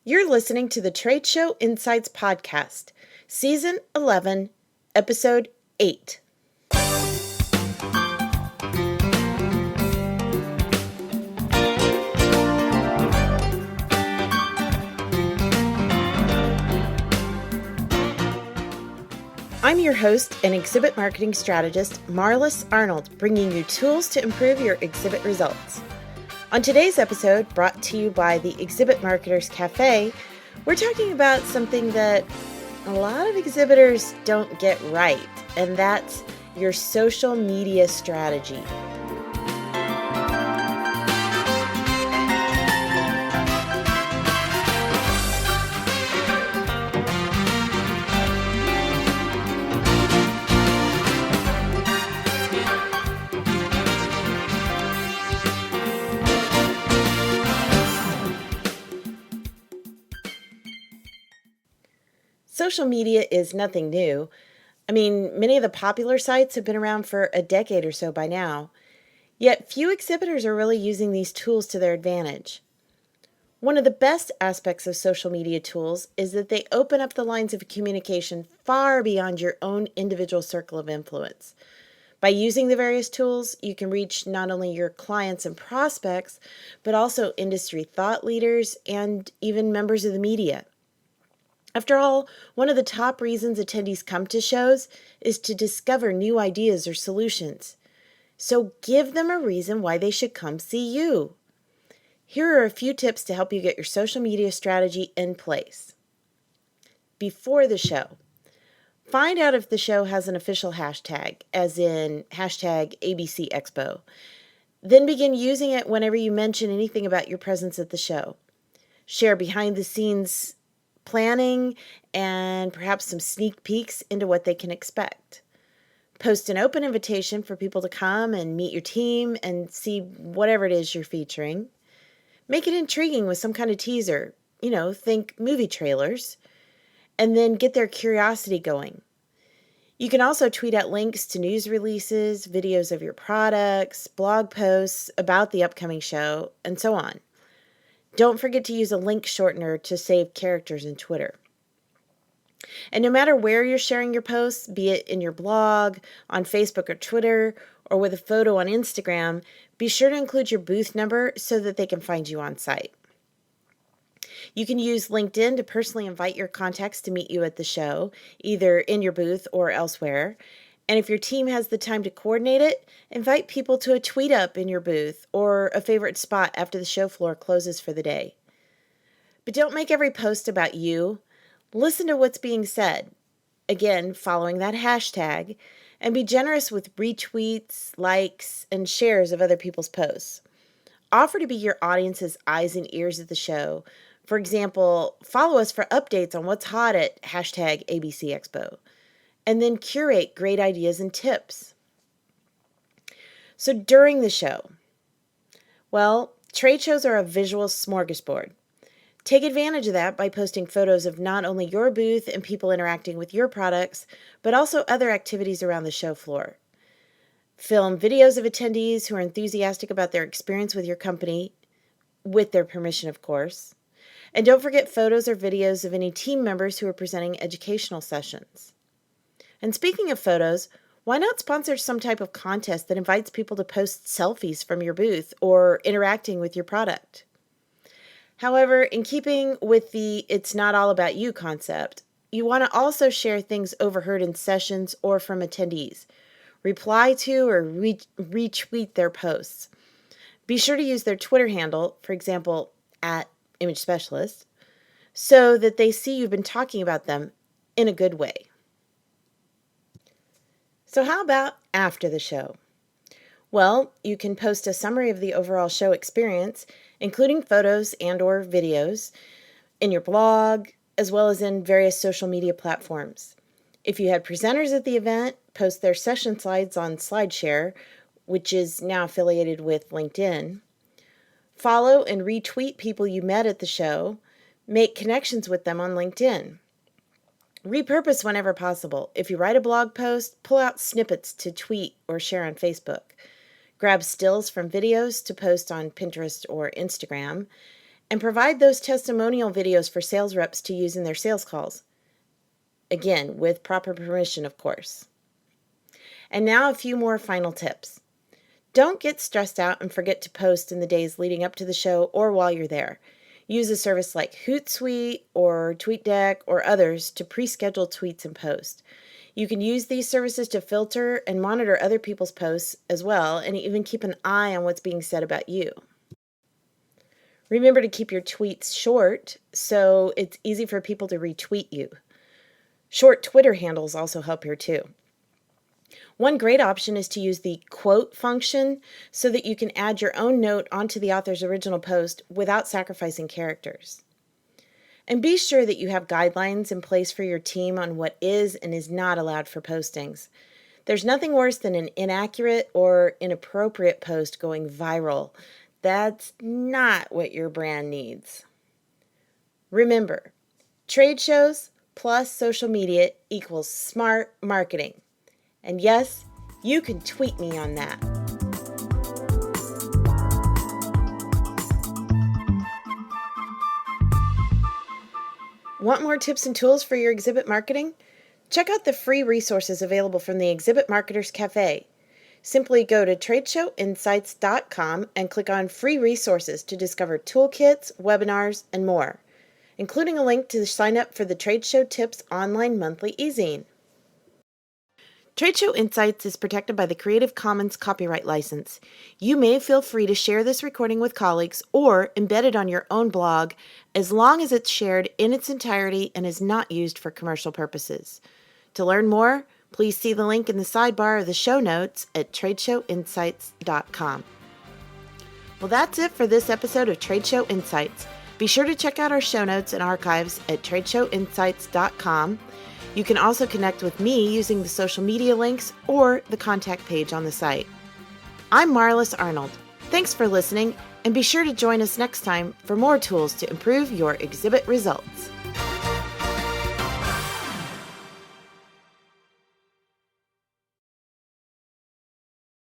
You're listening to the Trade Show Insights Podcast, Season 11, Episode 8. I'm your host and exhibit marketing strategist, Marlis Arnold, bringing you tools to improve your exhibit results. On today's episode, brought to you by the Exhibit Marketers Cafe, we're talking about something that a lot of exhibitors don't get right, and that's your social media strategy. Social media is nothing new. Many of the popular sites have been around for a decade or so by now. Yet few exhibitors are really using these tools to their advantage. One of the best aspects of social media tools is that they open up the lines of communication far beyond your own individual circle of influence. By using the various tools, you can reach not only your clients and prospects, but also industry thought leaders and even members of the media. After all, one of the top reasons attendees come to shows is to discover new ideas or solutions. So give them a reason why they should come see you. Here are a few tips to help you get your social media strategy in place. Before the show, find out if the show has an official hashtag, as in hashtag ABC Expo. Then begin using it whenever you mention anything about your presence at the show. Share behind the scenes planning and perhaps some sneak peeks into what they can expect. Post an open invitation for people to come and meet your team and see whatever it is you're featuring. Make it intriguing with some kind of teaser, think movie trailers, and then get their curiosity going. You can also tweet out links to news releases, videos of your products, blog posts about the upcoming show, and so on. Don't forget to use a link shortener to save characters in Twitter. And no matter where you're sharing your posts, be it in your blog, on Facebook or Twitter, or with a photo on Instagram, be sure to include your booth number so that they can find you on site. You can use LinkedIn to personally invite your contacts to meet you at the show, either in your booth or elsewhere. And if your team has the time to coordinate it, invite people to a tweet up in your booth or a favorite spot after the show floor closes for the day. But don't make every post about you. Listen to what's being said, again, following that hashtag, and be generous with retweets, likes, and shares of other people's posts. Offer to be your audience's eyes and ears at the show. For example, follow us for updates on what's hot at hashtag ABC Expo. And then curate great ideas and tips. So during the show, trade shows are a visual smorgasbord. Take advantage of that by posting photos of not only your booth and people interacting with your products, but also other activities around the show floor. Film videos of attendees who are enthusiastic about their experience with your company, with their permission, of course. And don't forget photos or videos of any team members who are presenting educational sessions. And speaking of photos, why not sponsor some type of contest that invites people to post selfies from your booth or interacting with your product? However, in keeping with the "it's not all about you" concept, you want to also share things overheard in sessions or from attendees. Reply to or retweet their posts. Be sure to use their Twitter handle, for example, @ImageSpecialist, so that they see you've been talking about them in a good way. So how about after the show? You can post a summary of the overall show experience, including photos and or videos, in your blog, as well as in various social media platforms. If you had presenters at the event, post their session slides on SlideShare, which is now affiliated with LinkedIn. Follow and retweet people you met at the show. Make connections with them on LinkedIn. Repurpose whenever possible. If you write a blog post, pull out snippets to tweet or share on Facebook. Grab stills from videos to post on Pinterest or Instagram. and provide those testimonial videos for sales reps to use in their sales calls. Again, with proper permission, of course. And now a few more final tips. Don't get stressed out and forget to post in the days leading up to the show or while you're there. Use a service like Hootsuite or TweetDeck or others to pre-schedule tweets and posts. You can use these services to filter and monitor other people's posts as well, and even keep an eye on what's being said about you. Remember to keep your tweets short so it's easy for people to retweet you. Short Twitter handles also help here too. One great option is to use the quote function so that you can add your own note onto the author's original post without sacrificing characters. And be sure that you have guidelines in place for your team on what is and is not allowed for postings. There's nothing worse than an inaccurate or inappropriate post going viral. That's not what your brand needs. Remember, trade shows plus social media equals smart marketing. And yes, you can tweet me on that. Want more tips and tools for your exhibit marketing? Check out the free resources available from the Exhibit Marketers Cafe. Simply go to tradeshowinsights.com and click on Free Resources to discover toolkits, webinars, and more, including a link to sign up for the Trade Show Tips online monthly e-zine. Trade Show Insights is protected by the Creative Commons copyright license. You may feel free to share this recording with colleagues or embed it on your own blog as long as it's shared in its entirety and is not used for commercial purposes. To learn more, please see the link in the sidebar of the show notes at tradeshowinsights.com. Well, that's it for this episode of Trade Show Insights. Be sure to check out our show notes and archives at tradeshowinsights.com. You can also connect with me using the social media links or the contact page on the site. I'm Marlis Arnold. Thanks for listening, and be sure to join us next time for more tools to improve your exhibit results.